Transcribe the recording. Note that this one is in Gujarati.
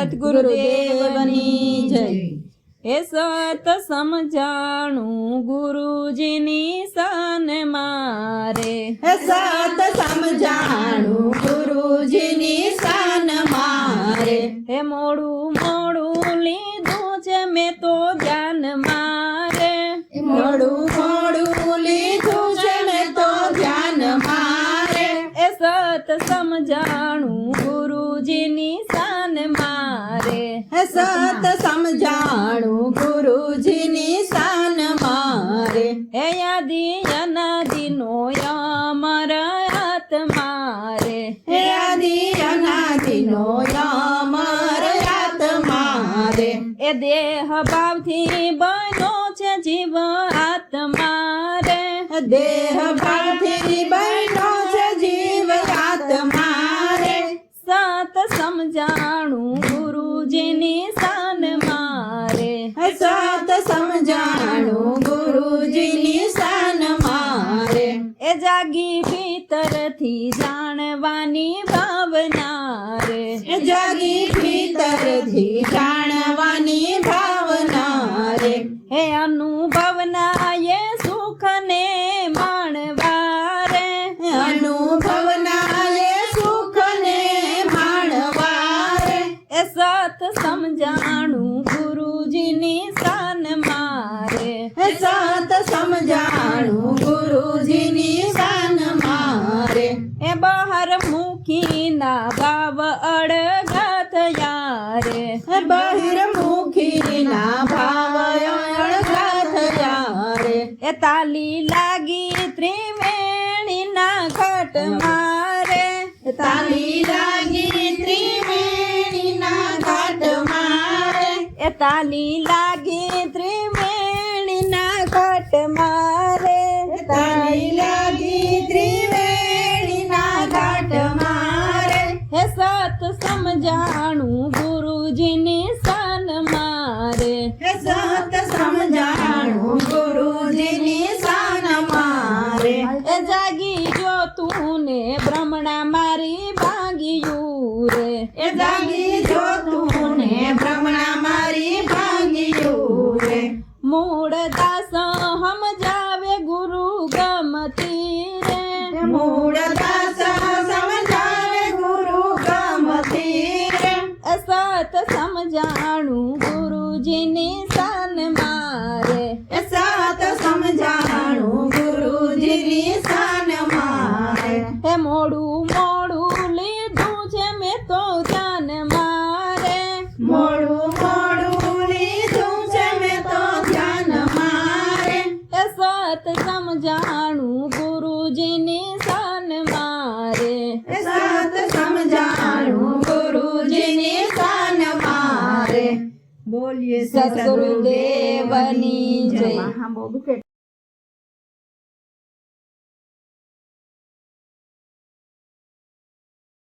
સદગુરુદેવની જય। એ સત સમજાણું ગુરુજીની શાન મારે, સત સમજાણું ગુરુજીની શાન મારે। હે મોડું મોડું લીધું છે મેં તો ધ્યાન મારે, મોડું મોડું લીધું છે મેં તો ધ્યાન મારે। એ સત સમજાણું ગુરુજીની શાન મારે, સત સમજાણું ગુરુજીની શાન મારે। હે યાદી અનાદિનો અમર આત્મારે, હે આદિ અનાદિનો અમર આત્મારે। એ દેહ ભાવથી બનો છે જીવ આત્મારે, દેહ ભાવથી બનો છે જીવ આત્મારે। સત સમજાણું ગુરુજીની શાન મારે, સત સમજાણું ગુરુજીની શાન મારે। એ જાગી ભીતરથી જાણવાની ભાવના રે, જાગી ભીતરથી જાણવાની ભાવના રે। હે અનુભવના એ સુખને માણવા રે, અનુભવના એ સુખને માણવા રે। એ સત સમજાણું ગુરુજીની શાન મારે, સત સમજાણું ગુરુજીની શાન મારે। એ બહાર મૂકીના ભાવ અડગા થયા રે, બહિર્મુખીના ભાવ અળગા થયા રે। એ તાલી લાગી ત્રિવેણીના ઘટ મારે, તાલી લાગી ત્રિવેણીના ઘાટ મારે। એ તાલી લાગી ત્રિવેણીના ઘટ મારે, તાલી લાગી ત્રિવેણીના ઘાટ મારે। હે સત સમજાણું ગુરુજીની શાન મારે, સત સમજાણું ગુરુજીની શાન મારે। એ જાગી જો તું ને ભ્રમણા મારી ભાંગ્યું રે, એ જાગી જો તું ને ભ્રમણા મારી ભાંગ્યું રે। મૂળ દાસ સમજાવે ગુરુ ગમતી રે, મૂળ દાસ સમજાવે ગુરુ ગમતી રે। એ સત સમજાણું ગુરુજીની શાન મારે, સત સમજાણું ગુરુજીની શાન મારે। હે મોડું મોડું લીધું છે મેં તો ધ્યાન મારે, મોડું મોડું લીધું છે મેં તો ધ્યાન મારે। એ સત સમજાણું ગુરુજીની શાન મારે, સત સમજાણું ગુરુજીની શાન મારે। બોલીએ સદગુરુદેવની જય।